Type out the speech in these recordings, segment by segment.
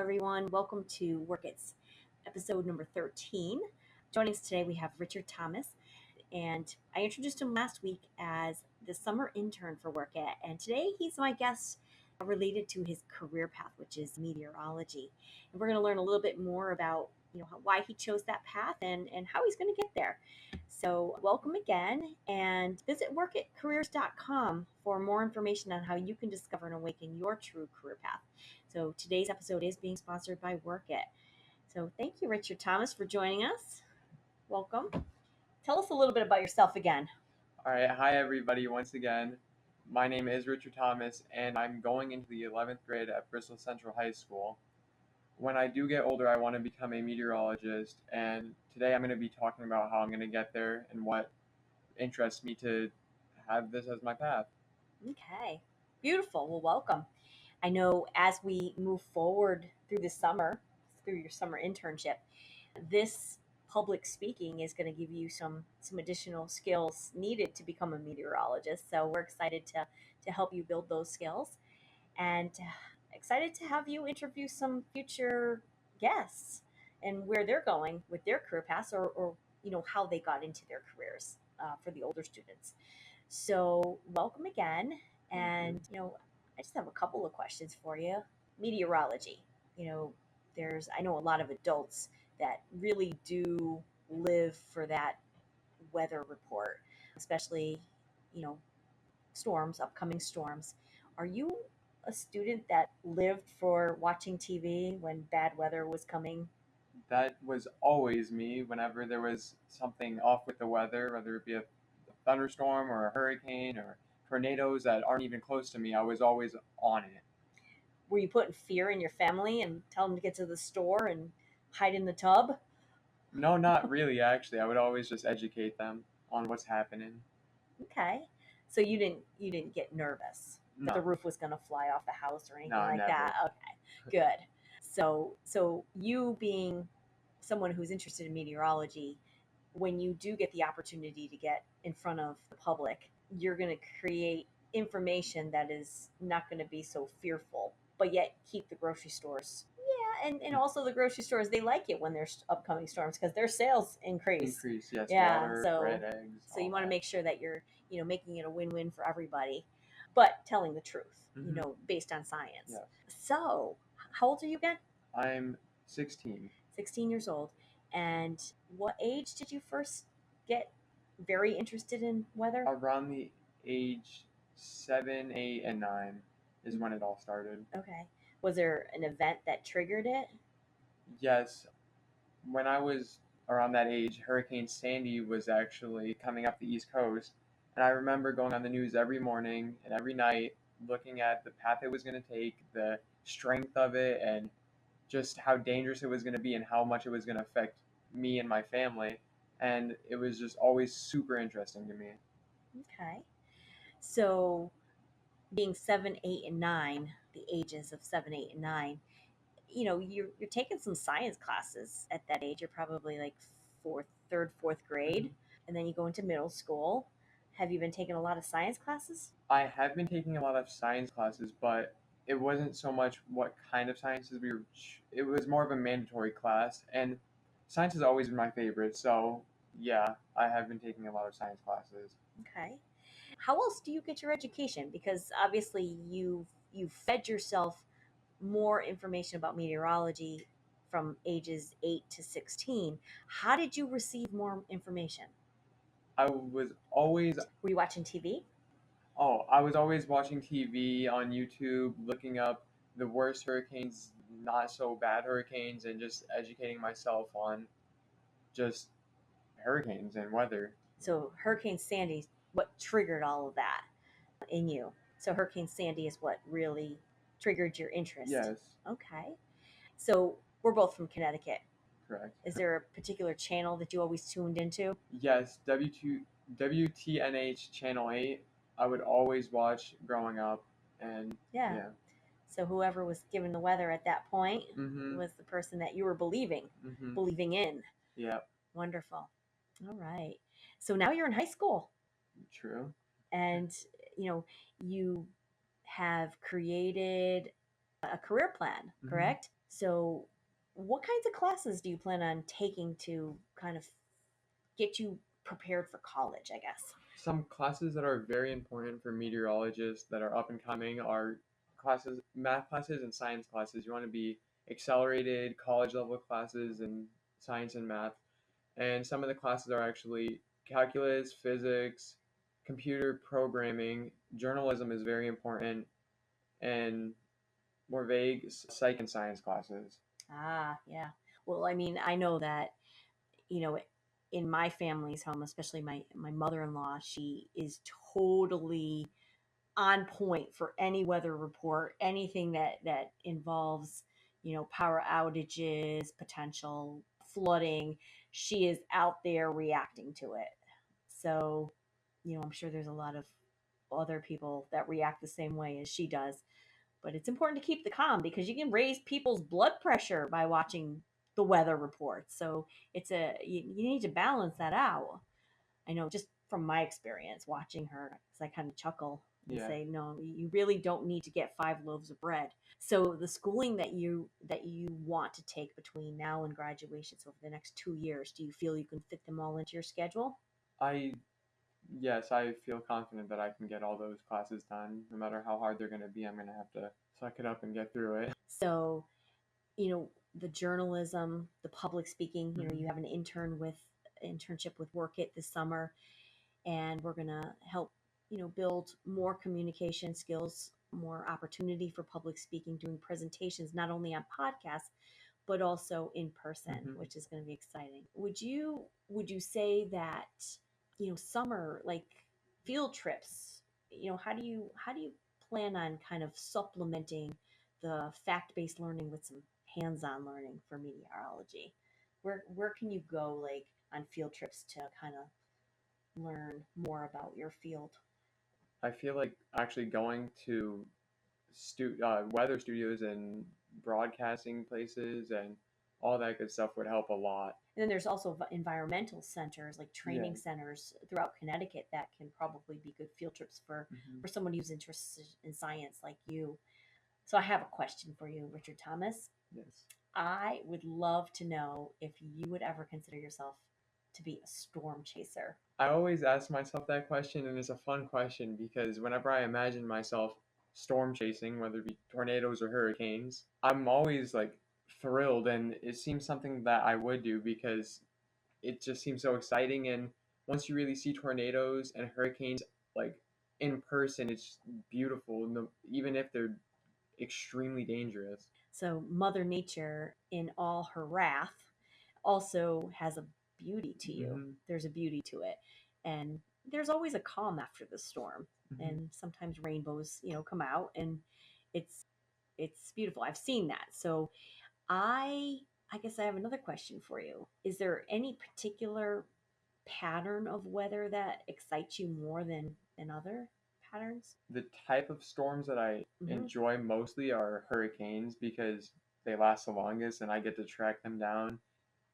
everyone. Welcome to Work It's episode number 13. Joining us today, we have Richard Thomas. And I introduced him last week as the summer intern for Work It. And today, he's my guest related to his career path, which is meteorology. And we're going to learn a little bit more about why he chose that path and how he's going to get there. So welcome again, and visit workitcareers.com for more information on how you can discover and awaken your true career path. So today's episode is being sponsored by Work It. So thank you, Richard Thomas, for joining us. Welcome. Tell us a little bit about yourself again. All right. Hi, everybody. Once again, my name is Richard Thomas, and I'm going into the 11th grade at Bristol Central High School. When I do get older, I want to become a meteorologist, and today I'm going to be talking about how I'm going to get there and what interests me to have this as my path. Okay. Beautiful. Well, welcome. I know as we move forward through the summer, through your summer internship, this public speaking is going to give you some additional skills needed to become a meteorologist. So we're excited to help you build those skills, and excited to have you interview some future guests and where they're going with their career paths, or how they got into their careers for the older students. So welcome again. And I just have a couple of questions for you. Meteorology, I know a lot of adults that really do live for that weather report, especially, upcoming storms. Are you a student that lived for watching TV when bad weather was coming? That was always me whenever there was something off with the weather, whether it be a thunderstorm or a hurricane or tornadoes that aren't even close to me. I was always on it. Were you putting fear in your family and tell them to get to the store and hide in the tub? No, not really, actually. I would always just educate them on what's happening. Okay. So you didn't get nervous that the No. roof was going to fly off the house or anything No, like never. that? Okay. Good. So you being someone who's interested in meteorology, when you do get the opportunity to get in front of the public, you're going to create information that is not going to be so fearful, but yet keep the grocery stores. Yeah, and also the grocery stores, they like it when there's upcoming storms because their sales increase. Yes. Yeah, Water, bread, eggs. So you all want to that. make sure that you're, making it a win-win for everybody, but telling the truth, Mhm. Based on science. Yes. So, how old are you again? I'm 16. 16 years old. And what age did you first get very interested in weather? Around the age 7, 8, and 9 is when it all started. Okay. Was there an event that triggered it? Yes. When I was around that age, Hurricane Sandy was actually coming up the East Coast. And I remember going on the news every morning and every night, looking at the path it was going to take, the strength of it, and just how dangerous it was going to be and how much it was going to affect me and my family. And it was just always super interesting to me. Okay. So, being 7, 8, and 9, the ages of 7, 8, and 9, you're taking some science classes at that age. You're probably like third, fourth grade, and then you go into middle school. Have you been taking a lot of science classes? I have been taking a lot of science classes, but it wasn't so much what kind of sciences it was more of a mandatory class, and science has always been my favorite. So yeah, I have been taking a lot of science classes. Okay. How else do you get your education? Because obviously you fed yourself more information about meteorology from ages 8 to 16. How did you receive more information? I was always Were you watching TV? I was always watching TV on YouTube, looking up the worst hurricanes, not so bad hurricanes, and just educating myself on just hurricanes and weather. So Hurricane Sandy, what triggered all of that in you? So Hurricane Sandy is what really triggered your interest? Yes. Okay. So we're both from Connecticut. Correct. Is there a particular channel that you always tuned into? Yes, WTNH Channel 8, I would always watch growing up. And Yeah. So whoever was given the weather at that point Mhm. was the person that you were believing in. Yeah, Wonderful. All right. So now you're in high school, true. and you have created a career plan, correct? So, what kinds of classes do you plan on taking to kind of get you prepared for college, I guess? Some classes that are very important for meteorologists that are up and coming are classes, math classes and science classes. You want to be accelerated college level classes in science and math. And some of the classes are actually calculus, physics, computer programming. Journalism is very important, and more vague psych and science classes. Ah, yeah. Well, I mean, I know that, you know, in my family's home, especially my mother-in-law, she is totally on point for any weather report, anything that involves, power outages, potential flooding. She is out there reacting to it. So, I'm sure there's a lot of other people that react the same way as she does. But it's important to keep the calm because you can raise people's blood pressure by watching the weather reports. So you need to balance that out. I know just from my experience watching her, because I kind of chuckle and Yeah. say, no, you really don't need to get 5 loaves of bread. So the schooling that you want to take between now and graduation, so over the next 2 years, do you feel you can fit them all into your schedule? I Yes, I feel confident that I can get all those classes done. No matter how hard they're going to be, I'm going to have to suck it up and get through it. So, the journalism, the public speaking, you Mhm. have an internship with Work It this summer, and we're going to help build more communication skills, more opportunity for public speaking, doing presentations not only on podcasts but also in person, Mhm. which is going to be exciting. Would you say that summer, like field trips, how do you plan on kind of supplementing the fact-based learning with some hands-on learning for meteorology? Where can you go, like, on field trips to kind of learn more about your field? I feel like actually going to weather studios and broadcasting places and all that good stuff would help a lot. And then there's also environmental centers, like Yeah. training centers throughout Connecticut, that can probably be good field trips for Mhm. for someone who's interested in science like you. So I have a question for you, Richard Thomas. Yes. I would love to know if you would ever consider yourself to be a storm chaser. I always ask myself that question, and it's a fun question because whenever I imagine myself storm chasing, whether it be tornadoes or hurricanes, I'm always like thrilled, and it seems something that I would do because it just seems so exciting. And once you really see tornadoes and hurricanes like in person, it's beautiful, even if they're extremely dangerous. So Mother Nature, in all her wrath, also has a beauty to you. Hmm. There's a beauty to it. And there's always a calm after the storm. Hmm. And sometimes rainbows, come out, and it's it's beautiful. I've seen that. So I I guess I have another question for you. Is there any particular pattern of weather that excites you more than other patterns? The type of storms that I Hmm. enjoy mostly are hurricanes because they last the longest and I get to track them down,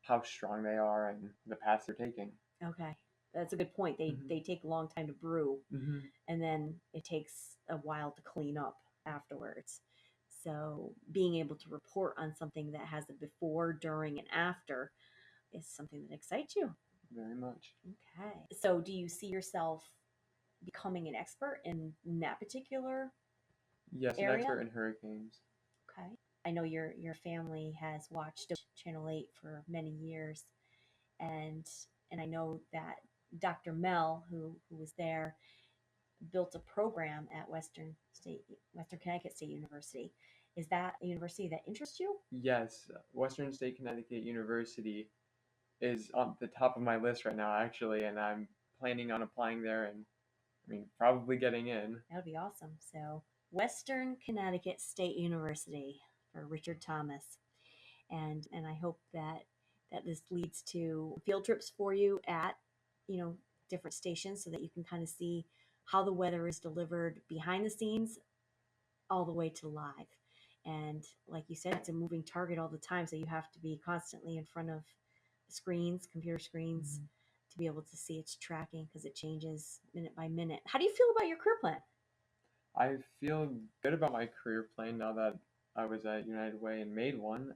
how strong they are, and the paths they're taking. Okay. That's a good point. They Hmm. they take a long time to brew, Hmm. and then it takes a while to clean up afterwards. So being able to report on something that has a before, during, and after is something that excites you. Very much. Okay. So do you see yourself becoming an expert in that particular Yes, an area? expert in hurricanes. Okay. I know your family has watched Channel 8 for many years, and I know that Dr. Mel, who was there, built a program at Western Connecticut State University. Is that a university that interests you? Yes, Western State Connecticut University is on the top of my list right now, actually, and I'm planning on applying there and I mean, probably getting in. That would be awesome. So, Western Connecticut State University for Richard Thomas. And I hope that this leads to field trips for you at, you know, different stations so that you can kind of see how the weather is delivered behind the scenes all the way to live. And like you said, it's a moving target all the time, so you have to be constantly in front of screens, computer screens, Mhm. to be able to see its tracking because it changes minute by minute. How do you feel about your career plan? I feel good about my career plan now that I was at United Way and made one.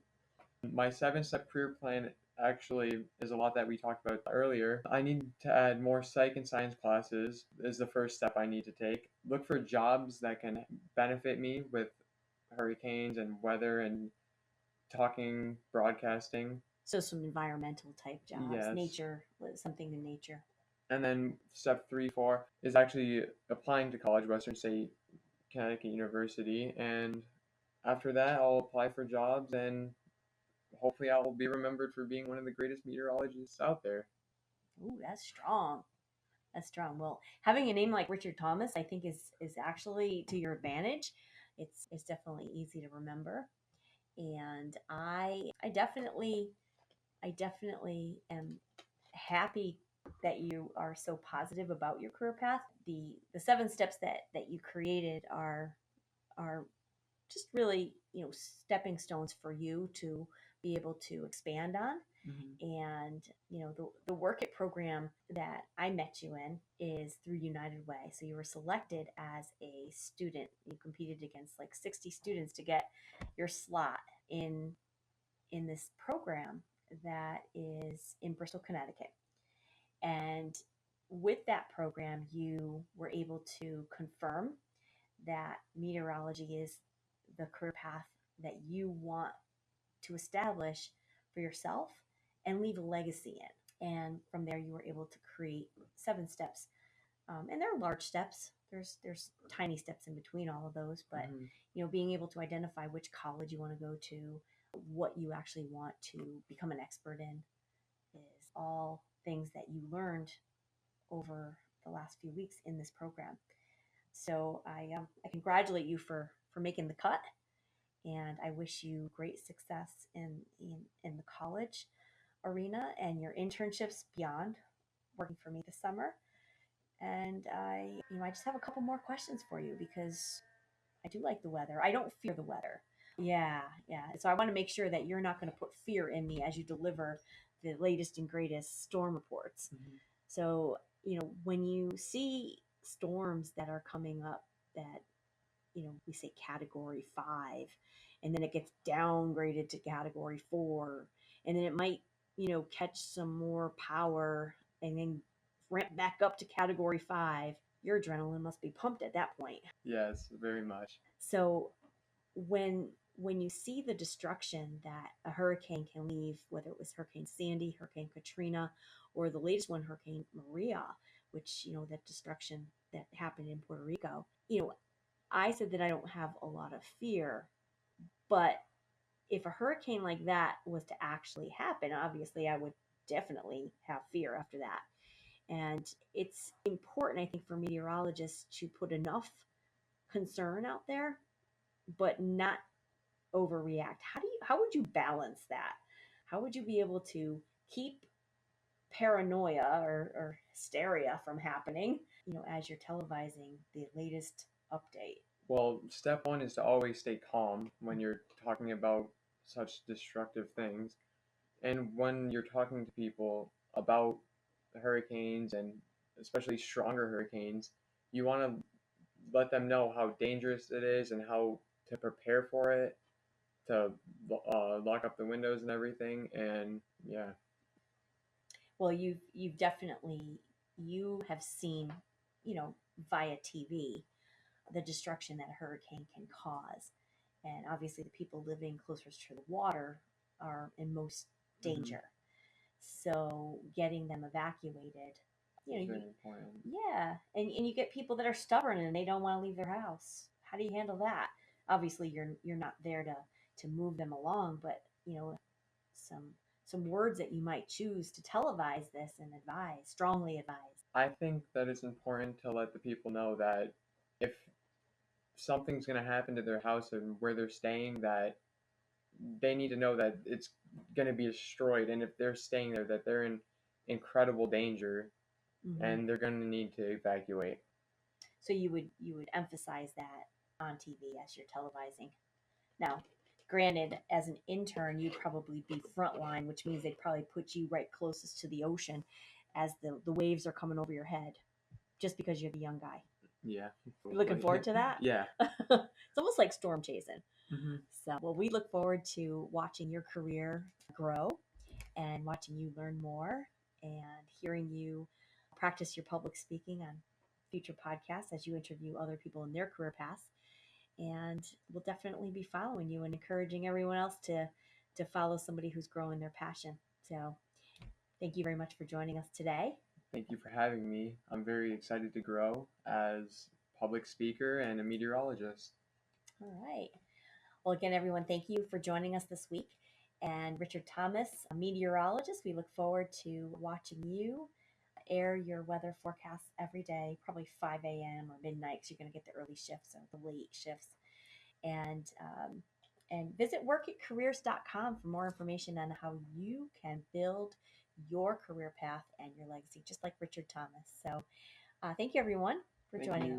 My 7 step career plan actually is a lot that we talked about earlier. I need to add more psych and science classes is the first step I need to take. Look for jobs that can benefit me with hurricanes and weather and talking, broadcasting. So some environmental type jobs, Yes. nature, something in nature. And then step 3, 4 is actually applying to college, Western State Connecticut University. And after that, I'll apply for jobs and hopefully I'll be remembered for being one of the greatest meteorologists out there. Ooh, that's strong. That's strong. Well, having a name like Richard Thomas, I think is actually to your advantage. It's definitely easy to remember, and I definitely am happy that you are so positive about your career path. The 7 steps that you created are just really, stepping stones for you to be able to expand on. Mm-hmm. And the work it program that I met you in is through United Way. So you were selected as a student. You competed against like 60 students to get your slot in this program that is in Bristol, Connecticut. And with that program, you were able to confirm that meteorology is the career path that you want to establish for yourself and leave a legacy in. And from there, you were able to create 7 steps, and they're large steps. There's tiny steps in between all of those, but Mm-hmm. being able to identify which college you want to go to, what you actually want to become an expert in, is all things that you learned over the last few weeks in this program. So I congratulate you for making the cut, and I wish you great success in the college arena and your internships beyond working for me this summer. And I just have a couple more questions for you because I do like the weather. I don't fear the weather. Yeah, yeah. So I want to make sure that you're not going to put fear in me as you deliver the latest and greatest storm reports. Mm-hmm. So, when you see storms that are coming up that, we say category 5, and then it gets downgraded to category 4, and then it might, catch some more power and then ramp back up to category 5, your adrenaline must be pumped at that point. Yes, very much. So when you see the destruction that a hurricane can leave, whether it was Hurricane Sandy, Hurricane Katrina, or the latest one, Hurricane Maria, which, that destruction that happened in Puerto Rico, I said that I don't have a lot of fear, but if a hurricane like that was to actually happen, obviously I would definitely have fear after that. And it's important, I think, for meteorologists to put enough concern out there, but not overreact. How would you balance that? How would you be able to keep paranoia or hysteria from happening, as you're televising the latest update? Well, step 1 is to always stay calm when you're talking about such destructive things. And when you're talking to people about hurricanes and especially stronger hurricanes, you want to let them know how dangerous it is and how to prepare for it, to lock up the windows and everything. And yeah. Well, you've definitely, you have seen, via TV, the destruction that a hurricane can cause. And obviously, the people living closest to the water are in most Mm-hmm. danger. So, getting them evacuated, It's you, very important. yeah. And you get people that are stubborn and they don't want to leave their house. How do you handle that? Obviously, you're not there to move them along, but, some some words that you might choose to televise this and strongly advise. I think that it's important to let the people know that if something's going to happen to their house and where they're staying, that they need to know that it's going to be destroyed, and if they're staying there, that they're in incredible danger Hmm. and they're going to need to evacuate. So you would emphasize that on TV as you're televising. Now, granted, as an intern, you'd probably be frontline, which means they'd probably put you right closest to the ocean as the waves are coming over your head, just because you're the young guy. Yeah. You looking forward to that? Yeah. It's almost like storm chasing. Hmm. So, well, we look forward to watching your career grow and watching you learn more and hearing you practice your public speaking on future podcasts as you interview other people in their career paths. And we'll definitely be following you and encouraging everyone else to follow somebody who's growing their passion. So, thank you very much for joining us today. Thank you for having me. I'm very excited to grow as public speaker and a meteorologist. All right. Well, again, everyone, thank you for joining us this week. And Richard Thomas, a meteorologist, we look forward to watching you air your weather forecasts every day, probably 5 a.m. or midnight, because you're going to get the early shifts or the late shifts. And visit workitcareers.com for more information on how you can build your career path and your legacy, just like Richard Thomas. So thank you, everyone, for Thank joining you. us.